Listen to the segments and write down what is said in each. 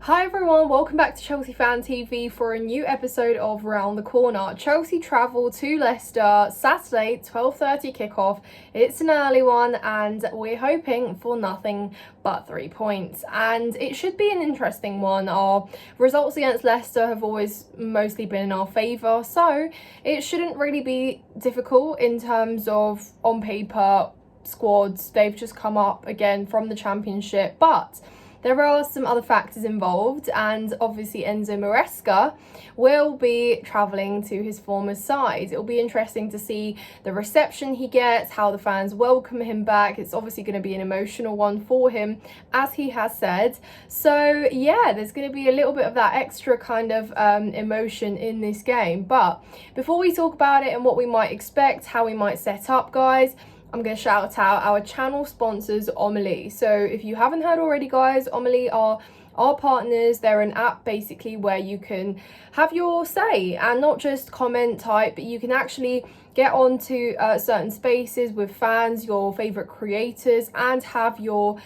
Hi everyone, welcome back to Chelsea Fan TV for a new episode of Round the Corner. Chelsea travel to Leicester Saturday, 12:30 kickoff. It's an early one and we're hoping for nothing but 3 points. And it should be an interesting one. Our results against Leicester have always mostly been in our favour, so it shouldn't really be difficult in terms of on paper squads. They've just come up again from the Championship, but there are some other factors involved, and obviously Enzo Maresca will be travelling to his former side. It'll be interesting to see the reception he gets, how the fans welcome him back. It's obviously going to be an emotional one for him, as he has said. So yeah, there's going to be a little bit of that extra kind of emotion in this game. But before we talk about it and what we might expect, how we might set up, guys, I'm going to shout out our channel sponsors, Omely. So if you haven't heard already, guys, Omely are our partners. They're an app basically where you can have your say and not just comment type, but you can actually get onto certain spaces with fans, your favourite creators, and have your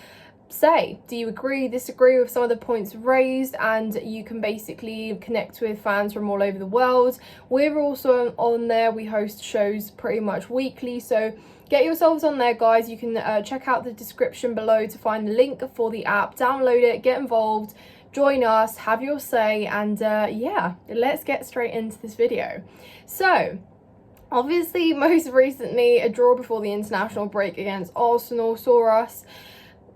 say. Do you agree, disagree with some of the points raised? And you can basically connect with fans from all over the world. We're also on there. We host shows pretty much weekly, so get yourselves on there, guys. You can check out the description below to find the link for the app. Download it, get involved, join us, have your say, and yeah, let's get straight into this video. So obviously, most recently, a draw before the international break against Arsenal saw us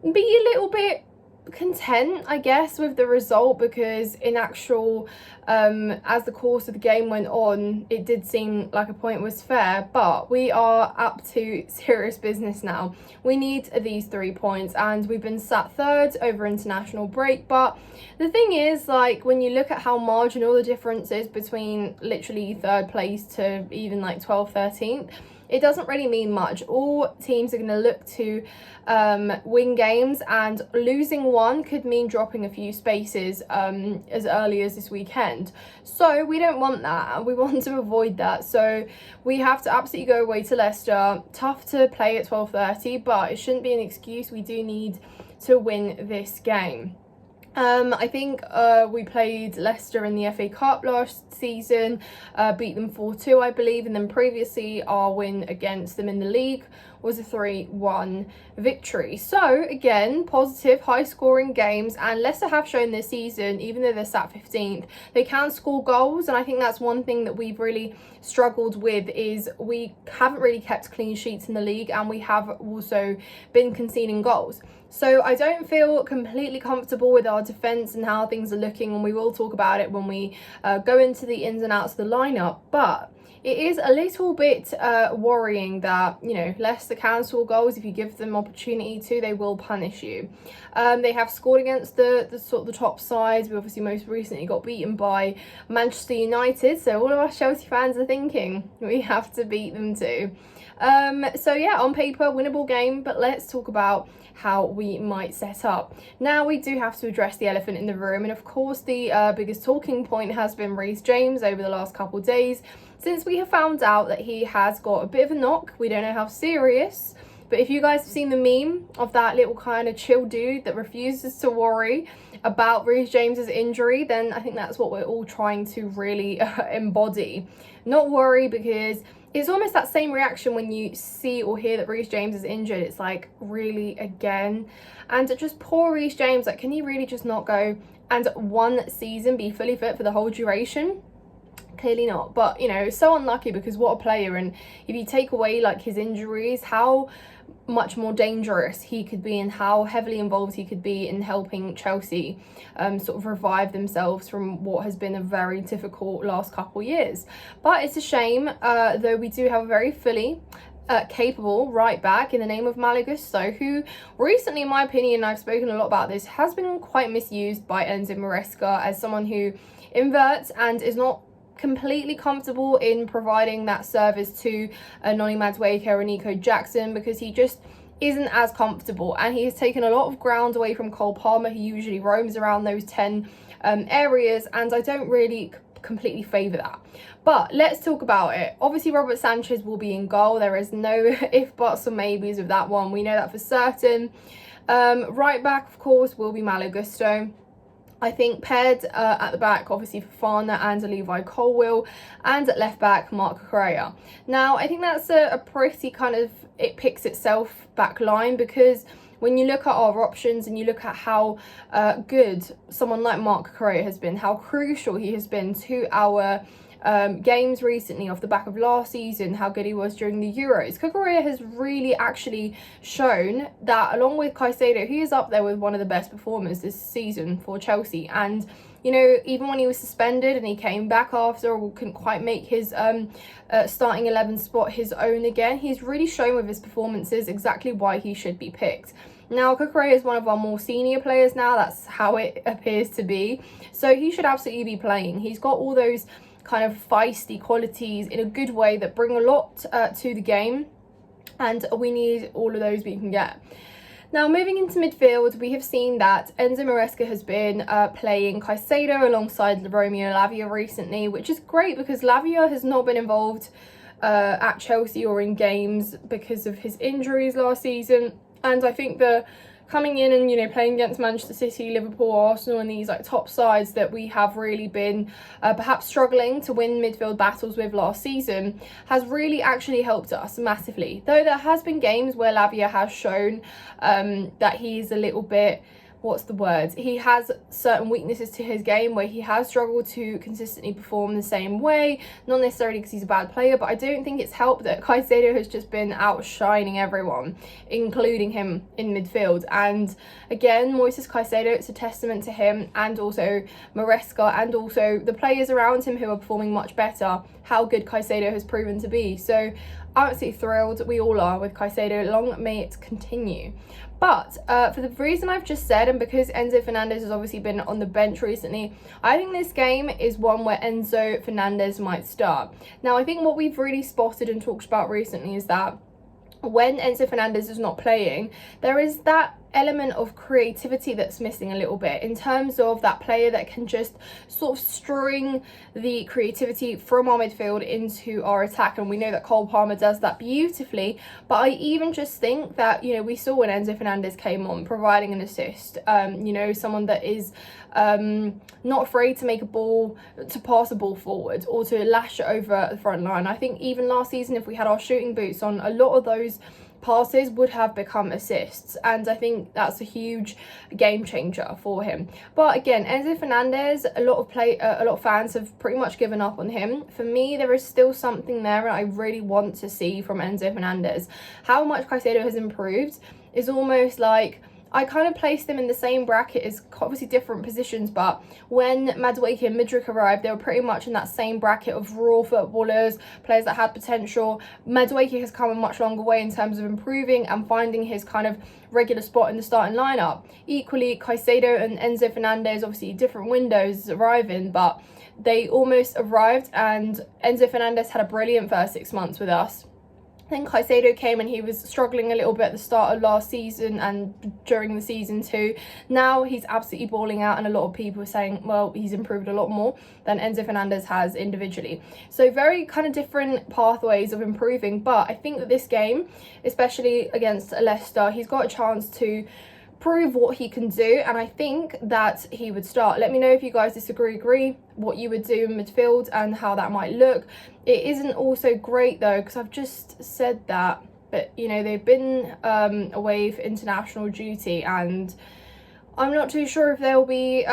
be a little bit content, I guess, with the result, because in actual as the course of the game went on, it did seem like a point was fair, but we are up to serious business now. We need these 3 points, and we've been sat third over international break. But the thing is, like, when you look at how marginal the difference is between literally third place to even like 12th, 13th, it doesn't really mean much. All teams are going to look to win games, and losing one could mean dropping a few spaces as early as this weekend. So we don't want that. We want to avoid that. So we have to absolutely go away to Leicester. Tough to play at 12:30, but it shouldn't be an excuse. We do need to win this game. I think we played Leicester in the FA Cup last season, beat them 4-2, I believe, and then previously our win against them in the league was a 3-1 victory. So again, positive, high scoring games, and Leicester have shown this season, even though they're sat 15th, they can score goals. And I think that's one thing that we've really struggled with, is we haven't really kept clean sheets in the league, and we have also been conceding goals. So I don't feel completely comfortable with our defence and how things are looking, and we will talk about it when we go into the ins and outs of the lineup. But it is a little bit worrying that, you know, Leicester can score goals. If you give them opportunity to, they will punish you. They have scored against the top sides. We obviously most recently got beaten by Manchester United, so all of our Chelsea fans are thinking we have to beat them too. So yeah, on paper, winnable game, but let's talk about how we might set up. Now, we do have to address the elephant in the room, and of course the biggest talking point has been Reece James over the last couple of days, since we have found out that he has got a bit of a knock. We don't know how serious, but if you guys have seen the meme of that little kind of chill dude that refuses to worry about Reece James's injury, then I think that's what we're all trying to really embody. Not worry, because it's almost that same reaction when you see or hear that Reece James is injured. It's like, really, again? And just poor Reece James, like, can he really just not go and one season be fully fit for the whole duration? Clearly not. But, you know, so unlucky, because what a player. And if you take away like his injuries, how much more dangerous he could be, and how heavily involved he could be in helping Chelsea sort of revive themselves from what has been a very difficult last couple years. But it's a shame, though we do have a very fully capable right back in the name of Malo Gusto, who recently, in my opinion, I've spoken a lot about this, has been quite misused by Enzo Maresca as someone who inverts and is not completely comfortable in providing that service to Noni Madueke or Nico Jackson, because he just isn't as comfortable, and he has taken a lot of ground away from Cole Palmer, who usually roams around those 10 areas, and I don't really completely favour that. But let's talk about it. Obviously, Robert Sanchez will be in goal. There is no if, buts or maybes with that one. We know that for certain. Right back, of course, will be Malo Gusto. I think paired at the back, obviously Fofana and Levi Colwill, and at left back, Marc Correa. Now, I think that's a pretty kind of, it picks itself back line, because when you look at our options and you look at how good someone like Marc Correa has been, how crucial he has been to our games recently off the back of last season, how good he was during the Euros. Correa has really actually shown that, along with Caicedo, he is up there with one of the best performers this season for Chelsea. And you know, even when he was suspended and he came back after, or couldn't quite make his starting 11 spot his own again, he's really shown with his performances exactly why he should be picked. Now, Correa is one of our more senior players now, that's how it appears to be, so he should absolutely be playing. He's got all those kind of feisty qualities in a good way that bring a lot to the game, and we need all of those we can get. Now, moving into midfield, we have seen that Enzo Maresca has been playing Caicedo alongside Romeo Lavia recently, which is great because Lavia has not been involved at Chelsea or in games because of his injuries last season. And I think the coming in and, you know, playing against Manchester City, Liverpool, Arsenal, and these like top sides that we have really been perhaps struggling to win midfield battles with last season has really actually helped us massively. Though there has been games where Lavia has shown that he's a little bit, what's the word? He has certain weaknesses to his game where he has struggled to consistently perform the same way, not necessarily because he's a bad player, but I don't think it's helped that Caicedo has just been outshining everyone, including him in midfield. And again, Moises Caicedo, it's a testament to him and also Maresca and also the players around him who are performing much better, how good Caicedo has proven to be. So I'm absolutely thrilled, we all are, with Caicedo. Long may it continue. But for the reason I've just said, and because Enzo Fernandez has obviously been on the bench recently, I think this game is one where Enzo Fernandez might start. Now, I think what we've really spotted and talked about recently is that when Enzo Fernandez is not playing, there is that element of creativity that's missing a little bit in terms of that player that can just sort of string the creativity from our midfield into our attack. And we know that Cole Palmer does that beautifully, but I even just think that, you know, we saw when Enzo Fernandez came on providing an assist, you know, someone that is not afraid to make a ball, to pass a ball forward or to lash it over the front line. I think even last season, if we had our shooting boots on, a lot of those passes would have become assists, and I think that's a huge game changer for him. But again, Enzo Fernandez, a lot of fans have pretty much given up on him. For me, there is still something there and I really want to see from Enzo Fernandez. How much Caicedo has improved is almost like I kind of placed them in the same bracket as obviously different positions, but when Madueke and Mudryk arrived, they were pretty much in that same bracket of raw footballers, players that had potential. Madueke has come a much longer way in terms of improving and finding his kind of regular spot in the starting lineup. Equally, Caicedo and Enzo Fernandez, obviously different windows arriving, but they almost arrived, and Enzo Fernandez had a brilliant first 6 months with us. Then Caicedo came and he was struggling a little bit at the start of last season and during the season too. Now he's absolutely balling out, and a lot of people are saying, well, he's improved a lot more than Enzo Fernandez has individually. So very kind of different pathways of improving, but I think that this game, especially against Leicester, he's got a chance to prove what he can do, and I think that he would start. Let me know if you guys agree what you would do in midfield and how that might look. It isn't also great though, because I've just said that, but you know, they've been away for international duty and I'm not too sure if they'll be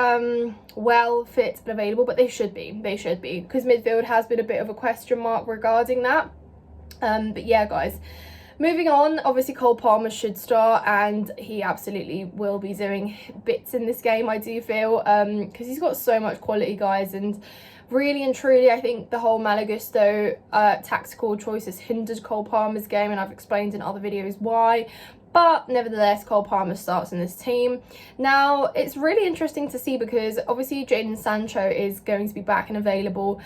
well fit and available, but they should be because midfield has been a bit of a question mark regarding that. But yeah, guys, moving on, obviously Cole Palmer should start, and he absolutely will be doing bits in this game, I do feel, because he's got so much quality, guys, and really and truly I think the whole Malagusto tactical choices hindered Cole Palmer's game, and I've explained in other videos why. But nevertheless, Cole Palmer starts in this team. Now, it's really interesting to see because obviously Jadon Sancho is going to be back and available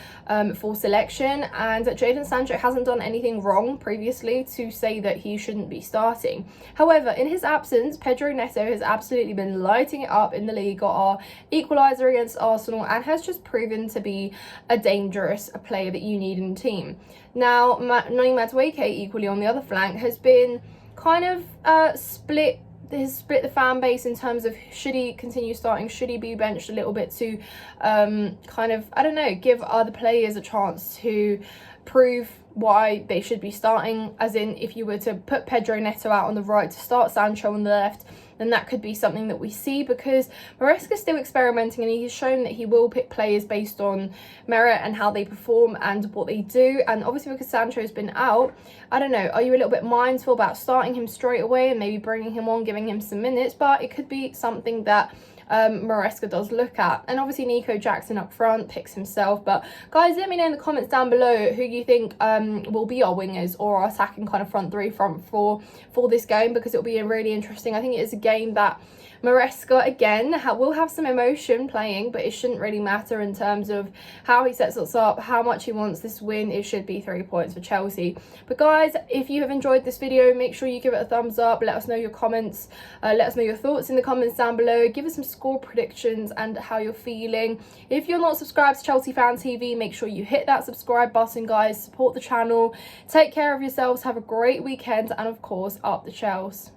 for selection. And Jadon Sancho hasn't done anything wrong previously to say that he shouldn't be starting. However, in his absence, Pedro Neto has absolutely been lighting it up in the league, got our equaliser against Arsenal, and has just proven to be a dangerous player that you need in the team. Now, Noni Madueke, equally on the other flank, has been kind of split has split the fan base in terms of should he continue starting, should he be benched a little bit to kind of, I don't know, give other players a chance to prove why they should be starting. As in, if you were to put Pedro Neto out on the right to start Sancho on the left, then that could be something that we see, because Maresca's still experimenting and he's shown that he will pick players based on merit and how they perform and what they do. And obviously because Sancho's been out, I don't know, are you a little bit mindful about starting him straight away and maybe bringing him on, giving him some minutes? But it could be something that Maresca does look at. And obviously Nico Jackson up front picks himself. But guys, let me know in the comments down below who you think will be our wingers or our attacking kind of front three, front four for this game, because it'll be really interesting. I think it is a game that Maresca, again, will have some emotion playing, but it shouldn't really matter in terms of how he sets us up, how much he wants this win. It should be 3 points for Chelsea. But guys, if you have enjoyed this video, make sure you give it a thumbs up. Let us know your comments. Let us know your thoughts in the comments down below. Give us some score predictions and how you're feeling. If you're not subscribed to Chelsea Fan TV, make sure you hit that subscribe button, guys. Support the channel. Take care of yourselves. Have a great weekend. And of course, up the Chels.